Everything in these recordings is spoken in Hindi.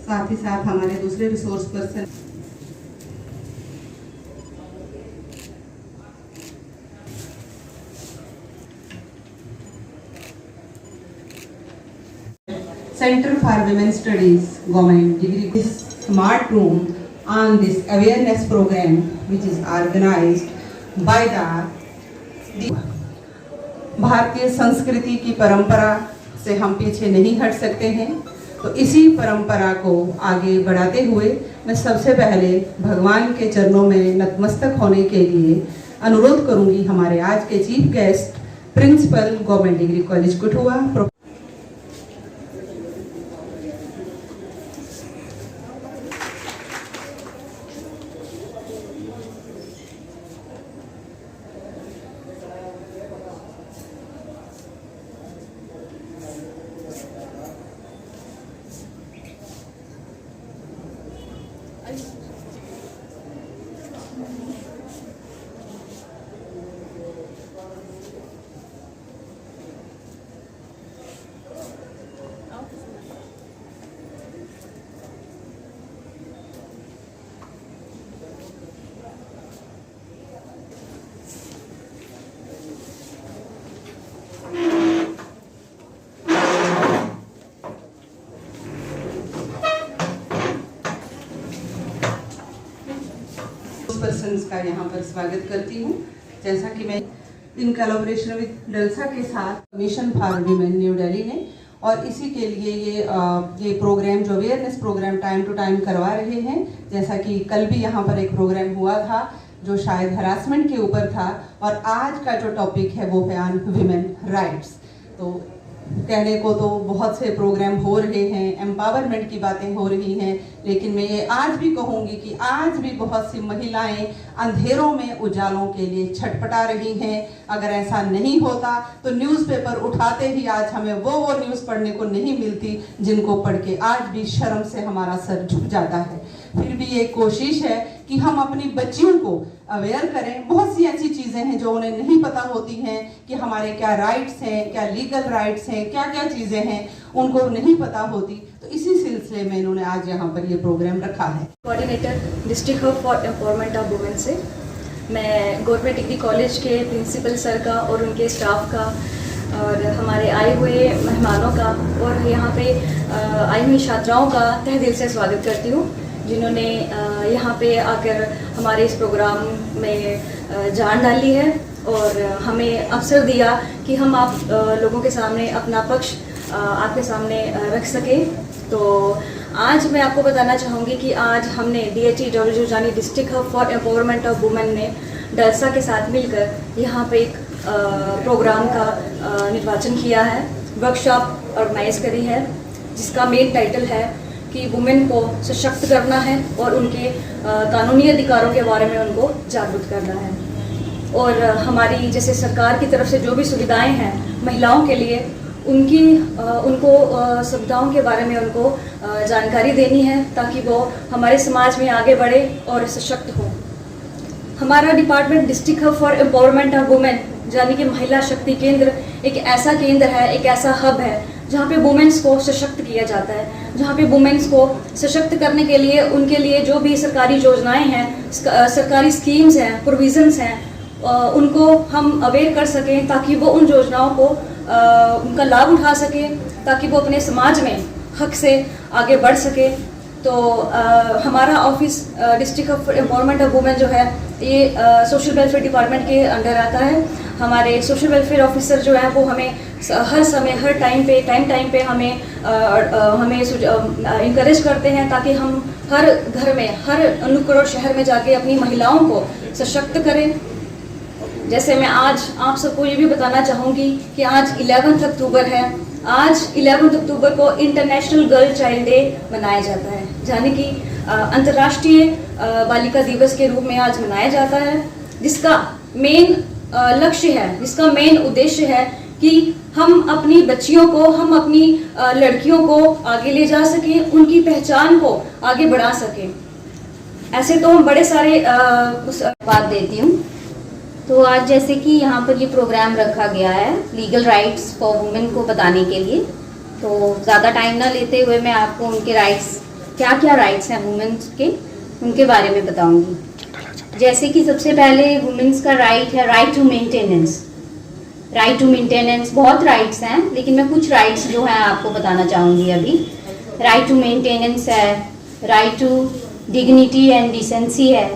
साथ ही साथ हमारे दूसरे resource person Center for Women Studies Government Degree this smart room on this awareness program which is organized by the भारतीय संस्कृति की परंपरा से हम पीछे नहीं हट सकते हैं। तो इसी परंपरा को आगे बढ़ाते हुए मैं सबसे पहले भगवान के चरणों में नतमस्तक होने के लिए अनुरोध करूंगी हमारे आज के chief guest principal government degree college Kathua persons का यहाँ पर स्वागत करती हूँ। जैसा कि मैं इन कोलैबोरेशन विद डलसा के साथ mission for women new Delhi ने और इसी के लिए ये प्रोग्राम जो awareness programme time to time करवा रहे हैं। जैसा कि कल भी यहाँ पर एक प्रोग्राम हुआ था जो शायद हरासमेंट के ऊपर था और आज का जो टॉपिक है वो है ऑन वीमेन राइट्स। तो कहने को तो बहुत से प्रोग्राम हो रहे हैं, एम्पावरमेंट की बातें हो रही हैं, लेकिन मैं ये आज भी कहूँगी कि आज भी बहुत सी महिलाएं अंधेरों में उजालों के लिए छटपटा रही हैं। अगर ऐसा नहीं होता तो न्यूज़पेपर उठाते ही आज हमें वो न्यूज़ पढ़ने को नहीं मिलती जिनको पढ़ के आज भी शर्म से हमारा सर झुक जाता है। फिर भी ये कोशिश है कि हम अपनी बच्चियों को अवेयर करें। बहुत सी ऐसी चीज़ें हैं जो उन्हें नहीं पता होती हैं कि हमारे क्या राइट्स हैं, क्या लीगल राइट्स हैं, क्या क्या चीज़ें हैं उनको नहीं पता होती। तो इसी सिलसिले में इन्होंने आज यहाँ पर ये प्रोग्राम रखा है। Coordinator district hub for empowerment of women से मैं गवर्नमेंट डिग्री कॉलेज के प्रिंसिपल सर का और उनके स्टाफ का और हमारे आए हुए मेहमानों का और यहाँ पे आई हुई छात्राओं का तहे दिल से स्वागत करती हूँ, जिन्होंने यहाँ पे आकर हमारे इस प्रोग्राम में जान डाली है और हमें अवसर दिया कि हम आप लोगों के सामने अपना पक्ष आपके सामने रख सकें। तो आज मैं आपको बताना चाहूँगी कि आज हमने DHEW यानी district hub for empowerment of women ने डलसा के साथ मिलकर यहाँ पे एक प्रोग्राम का निर्वाचन किया है, वर्कशॉप ऑर्गेनाइज करी है, जिसका मेन टाइटल है कि वुमेन को सशक्त करना है और उनके कानूनी अधिकारों के बारे में उनको जागरूक करना है। और हमारी जैसे सरकार की तरफ से जो भी सुविधाएं हैं महिलाओं के लिए उनको सुविधाओं के बारे में उनको जानकारी देनी है ताकि वो हमारे समाज में आगे बढ़े और सशक्त हो। हमारा department district hub for empowerment of women यानी कि महिला शक्ति केंद्र एक ऐसा केंद्र है, एक ऐसा हब है जहाँ पे वुमेन्स को सशक्त किया जाता है, जहाँ पे वुमेन्स को सशक्त करने के लिए उनके लिए जो भी सरकारी योजनाएं हैं, सरकारी स्कीम्स हैं, प्रोविजंस हैं, उनको हम अवेयर कर सकें ताकि वो उन योजनाओं को उनका लाभ उठा सकें, ताकि वो अपने समाज में हक से आगे बढ़ सके। तो हमारा office district of empowerment of women जो है ये सोशल वेलफेयर डिपार्टमेंट के अंडर आता है। हमारे सोशल वेलफेयर ऑफिसर जो है वो हमें हर समय हर टाइम पे हमें इंकरेज करते हैं ताकि हम हर घर में हर नुक्कड़ और शहर में जाके अपनी महिलाओं को सशक्त करें। जैसे मैं आज आप सबको ये भी बताना चाहूँगी कि आज 11 अक्टूबर है। आज 11 अक्टूबर को इंटरनेशनल गर्ल चाइल्ड डे मनाया जाता है, यानी कि अंतर्राष्ट्रीय बालिका दिवस के रूप में आज मनाया जाता है, जिसका मेन लक्ष्य है, जिसका मेन उद्देश्य है कि हम अपनी बच्चियों को, हम अपनी लड़कियों को आगे ले जा सकें, उनकी पहचान को आगे बढ़ा सकें। ऐसे तो हम बड़े सारे बात देती हूँ। तो आज जैसे कि यहाँ पर ये प्रोग्राम रखा गया है लीगल राइट्स फॉर वुमेन को बताने के लिए, तो ज़्यादा टाइम ना लेते हुए मैं आपको उनके राइट्स क्या क्या राइट्स हैं वुमेन्स के, उनके बारे में बताऊंगी। जैसे कि सबसे पहले वुमेन्स का राइट है right to maintenance. Right to maintenance बहुत राइट्स हैं, लेकिन मैं कुछ राइट्स जो हैं आपको बताना चाहूँगी अभी। राइट टू मेंटेनेंस है, right to dignity and decency है,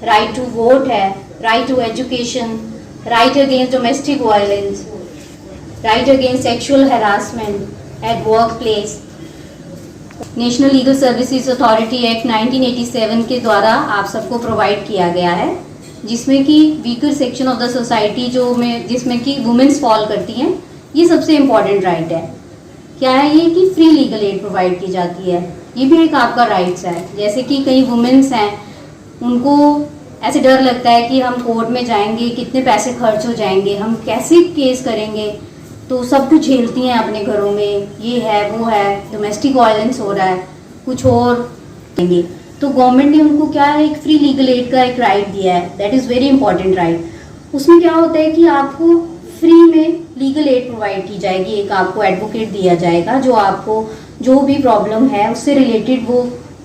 राइट टू वोट है, right to education, right against domestic violence, right against sexual harassment at work place. National legal services authority act 1987 के द्वारा आप सबको प्रोवाइड किया गया है, जिसमें कि weaker section of the society जिसमें कि वुमेन्स फॉल करती हैं, ये सबसे इम्पॉर्टेंट राइट है। क्या है ये कि फ्री लीगल एड प्रोवाइड की जाती है, ये भी एक आपका राइट्स है। जैसे कि कई वुमेन्स हैं, उनको ऐसे डर लगता है कि हम कोर्ट में जाएंगे, कितने पैसे खर्च हो जाएंगे, हम कैसे केस करेंगे, तो सब कुछ झेलती हैं अपने घरों में, ये है वो है, डोमेस्टिक वायलेंस हो रहा है, कुछ और देंगे। तो गवर्नमेंट ने उनको क्या है, एक फ्री लीगल एड का एक राइट दिया है, that is very important right. उसमें क्या होता है कि आपको फ्री में लीगल एड प्रोवाइड की जाएगी, एक आपको एडवोकेट दिया जाएगा जो आपको जो भी प्रॉब्लम है उससे रिलेटेड वो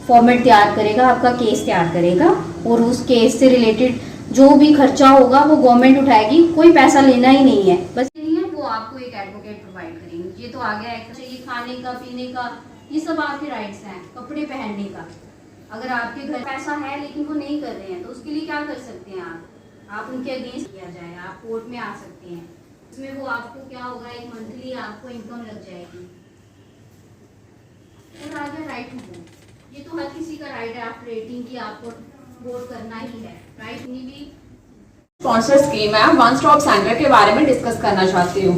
फॉर्मेट तैयार करेगा, आपका केस तैयार करेगा, और उस केस से रिलेटेड जो भी खर्चा होगा वो गवर्नमेंट उठाएगी, कोई पैसा लेना ही नहीं है, बस नहीं है वो आपको एक एडवोकेट प्रोवाइड करेंगे। ये तो आ गया है, चाहिए खाने का, पीने का, ये सब आपके राइट्स हैं। कपड़े पहनने का, अगर आपके घर पैसा है लेकिन वो नहीं कर रहे हैं तो उसके लिए क्या कर सकते हैं आप उनके अगेंस्ट किया जाएगा, आप कोर्ट में आ सकते हैं। इसमें वो आपको क्या होगा, एक मंथली आपको इनकम लग जाएगी। और आ गया राइट टू वोट, ये तो हर किसी का राइट है आफ्टर 18 की आपको वोट करना ही है, राइट। नहीं भी स्पॉन्सर स्कीम है, वन स्टॉप सेंटर के बारे में डिस्कस करना चाहती हूँ।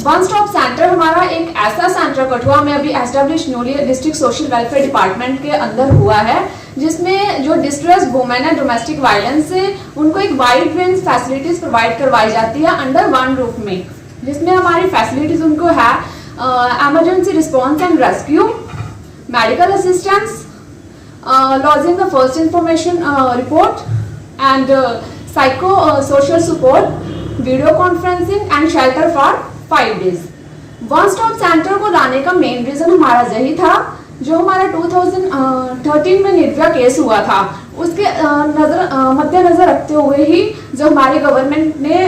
वन स्टॉप सेंटर हमारा एक ऐसा सेंटर कठुआ में अभी establish newly district social welfare department के अंदर हुआ है, जिसमें जो डिस्ट्रेस वुमेन है डोमेस्टिक वायलेंस से, उनको एक वाइड रेंज फैसिलिटीज प्रोवाइड करवाई जाती है अंडर वन रूफ में, जिसमें हमारी फैसिलिटीज उनको है emergency response and rescue, medical assistance, lodging the first information report, and psycho-social support, video conferencing and shelter for 5 days. One stop centre को लाने का मेन रीजन हमारा यही था, जो हमारा 2013 में निर्भया केस हुआ था, उसके मद्देनजर रखते हुए ही जो हमारी गवर्नमेंट ने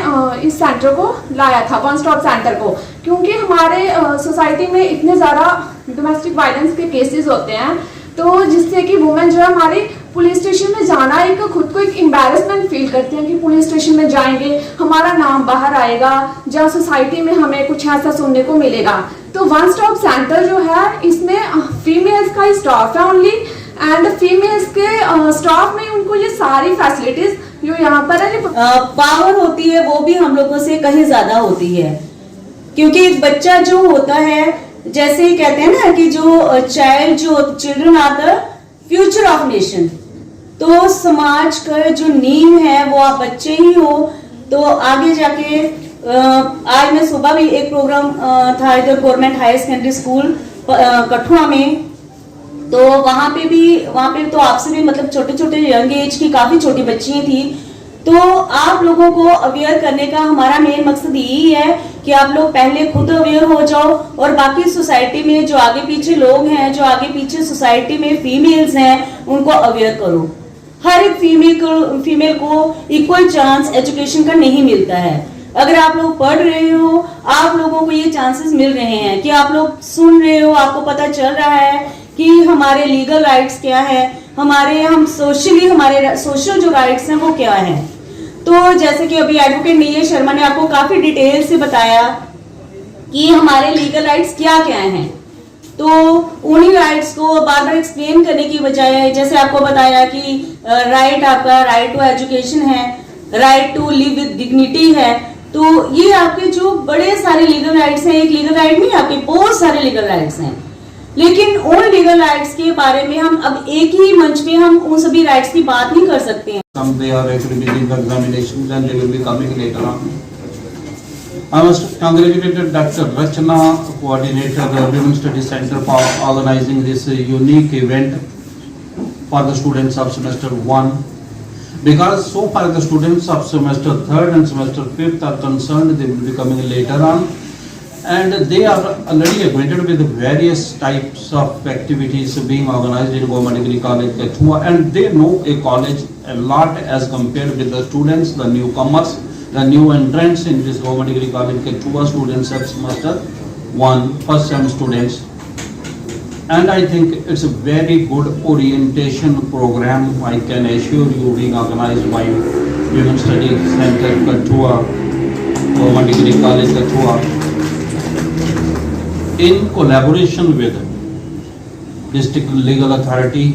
इस सेंटर को लाया था, वन स्टॉप सेंटर को, क्योंकि हमारे सोसाइटी में इतने ज़्यादा डोमेस्टिक वायलेंस के केसेस होते हैं, तो जिससे कि वुमेन जो है हमारी पुलिस स्टेशन में जाना एक खुद को एक एम्बैरेसमेंट फील करती हैं कि पुलिस स्टेशन में जाएंगे हमारा नाम बाहर आएगा, जहाँ सोसाइटी में हमें कुछ ऐसा सुनने को मिलेगा। तो वन स्टॉप सेंटर जो है इसमें फीमेल्स का ही स्टाफ है ओनली, एंड फीमेल्स के स्टाफ में उनको ये सारी फैसिलिटीज जो यहाँ पर है पावर होती है वो भी हम लोगों से कहीं ज्यादा होती है, क्योंकि एक बच्चा जो होता है, जैसे ही कहते हैं ना कि जो children are the future of nation, तो समाज का जो नींव है वो आप बच्चे ही हो, तो आगे जाके आज मैं सुबह भी एक प्रोग्राम था इधर government higher secondary school Kathua में, तो वहां पे तो आपसे भी मतलब छोटे छोटे यंग एज की काफी छोटी बच्चियां थी। तो आप लोगों को अवेयर करने का हमारा मेन मकसद यही है कि आप लोग पहले खुद अवेयर हो जाओ, और बाकी सोसाइटी में जो आगे पीछे लोग हैं, जो आगे पीछे सोसाइटी में फीमेल्स हैं, उनको अवेयर करो। हर एक फीमेल को इक्वल चांस एजुकेशन का नहीं मिलता है। अगर आप लोग पढ़ रहे हो, आप लोगों को ये चांसेस मिल रहे हैं कि आप लोग सुन रहे हो, आपको पता चल रहा है कि हमारे लीगल राइट्स क्या है, हमारे सोशल जो राइट्स हैं वो क्या है। तो जैसे कि अभी एडवोकेट नीरज शर्मा ने आपको काफी डिटेल से बताया कि हमारे लीगल राइट्स क्या क्या हैं, तो उन्हीं राइट्स को बार बार एक्सप्लेन करने की बजाय, जैसे आपको बताया कि आपका राइट टू एजुकेशन है, right to live with dignity है, तो ये आपके जो बड़े सारे लीगल राइट्स हैं, एक लीगल राइट नहीं, आपके बहुत सारे लीगल राइट्स हैं, लेकिन उन लीगल राइट्स के बारे में हम अब एक ही मंच पे हम उन सभी राइट्स की बात नहीं कर सकते हैं। Some they are actually busy in the examinations and they will be coming later on. I must congratulate Dr. Rachna, coordinator of the Women Studies Center, for organizing this unique event for the students of semester 1. Because so far the students of semester 3rd and semester 5th are concerned, they will be coming later on. and they are already acquainted with the various types of activities being organized in Government Degree College Kathua, and they know a college a lot as compared with the students, the newcomers, the new entrants in this Government Degree College Kathua students of semester 1, first sem students. And I think it's a very good orientation program, I can assure you, being organized by Women Study Center Kathua, Government Degree College Kathua, in collaboration with District Legal Authority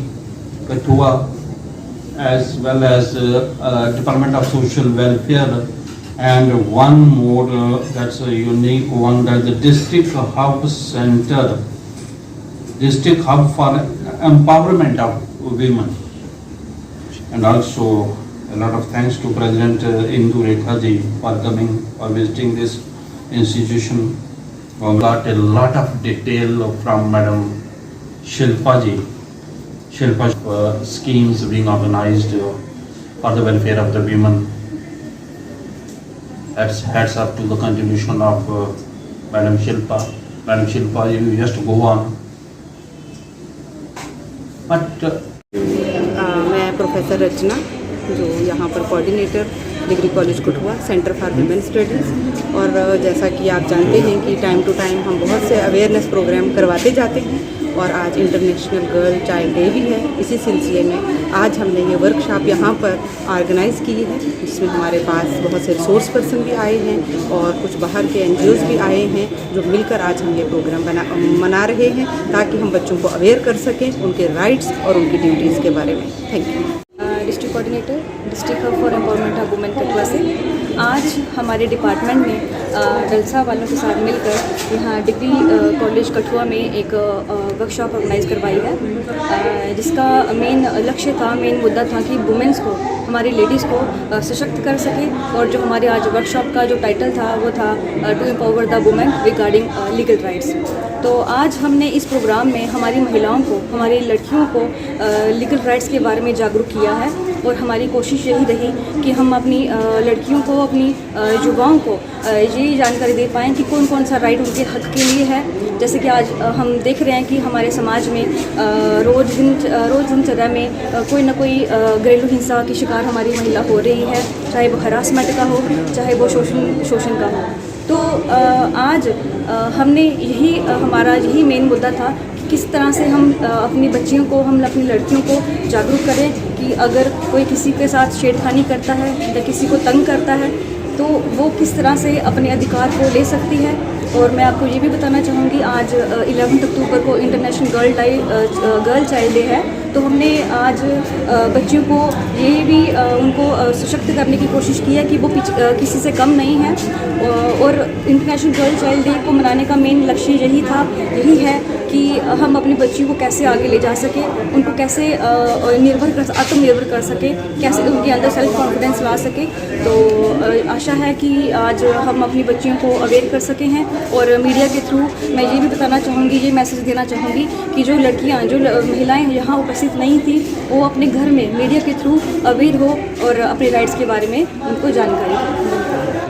Kathua, as well as Department of Social Welfare, and one more that's a unique one, that the District Hub Center, District Hub for Empowerment of Women. And also a lot of thanks to President Indu Rekha ji for coming or visiting this institution. We got a lot of detail from Madam Shilpa ji. Shilpa schemes being organized for the welfare of the women. That's hats up to the contribution of Madam Shilpa. Madam Shilpa, you just go on. But मैं प्रोफेसर रचना, जो यहाँ पर coordinator degree college Kathua centre for women studies, और जैसा कि आप जानते हैं कि टाइम टू टाइम हम बहुत से अवेयरनेस प्रोग्राम करवाते जाते हैं, और आज इंटरनेशनल गर्ल चाइल्ड डे भी है। इसी सिलसिले में आज हमने ये वर्कशॉप यहाँ पर ऑर्गेनाइज़ की है, जिसमें हमारे पास बहुत से रिसोर्स पर्सन भी आए हैं और कुछ बाहर के एनजीओज़ भी आए हैं, जो मिलकर आज हम ये प्रोग्राम मना रहे हैं, ताकि हम बच्चों को अवेयर कर सकें उनके राइट्स और उनकी ड्यूटीज़ के बारे में। Thank you. District coordinator district hub for empowerment of women Kathua से आज हमारे डिपार्टमेंट ने डलसा वालों के साथ मिलकर यहाँ डिग्री कॉलेज कठुआ में एक वर्कशॉप ऑर्गेनाइज़ करवाई है, जिसका मेन लक्ष्य था, मेन मुद्दा था कि वुमेंस को, हमारी लेडीज़ को सशक्त कर सके। और जो हमारे आज वर्कशॉप का जो टाइटल था वो था to empower the women regarding legal rights. तो आज हमने इस प्रोग्राम में हमारी महिलाओं को, हमारी लड़कियों को लीगल राइट्स के बारे में जागरूक किया है, और हमारी कोशिश यही रही कि हम अपनी लड़कियों को, अपनी युवाओं को ये जानकारी दे पाएँ कि कौन कौन सा राइट उनके हक के लिए है। जैसे कि आज हम देख रहे हैं कि हमारे समाज में रोज़ दिनचर्या में कोई ना कोई घरेलू हिंसा की शिकार हमारी महिला हो रही है, चाहे वो हरासमेंट का हो, चाहे वो शोषण का हो। तो आज हमने हमारा यही मेन मुद्दा था कि किस तरह से हम अपनी बच्चियों को, हम अपनी लड़कियों को जागरूक करें कि अगर कोई किसी के साथ छेड़खानी करता है या किसी को तंग करता है तो वो किस तरह से अपने अधिकार को ले सकती है। और मैं आपको ये भी बताना चाहूँगी, आज 11 अक्टूबर को इंटरनेशनल गर्ल चाइल्ड डे है, तो हमने आज बच्चियों को ये भी उनको सशक्त करने की कोशिश की है कि वो किसी से कम नहीं है। और इंटरनेशनल गर्ल चाइल्ड डे को मनाने का मेन लक्ष्य यही है कि हम अपनी बच्चियों को कैसे आगे ले जा सकें, उनको कैसे आत्मनिर्भर कर सकें, कैसे उनके अंदर सेल्फ कॉन्फिडेंस ला सकें। तो आशा है कि आज हम अपनी बच्चियों को अवेयर कर सके हैं। और मीडिया के थ्रू मैं ये भी बताना चाहूँगी, ये मैसेज देना चाहूँगी कि जो लड़कियाँ, जो महिलाएँ यहाँ उपस्थित नहीं थी, वो अपने घर में मीडिया के थ्रू अवेयर हो और अपने राइट्स के बारे में उनको जानकारी हो।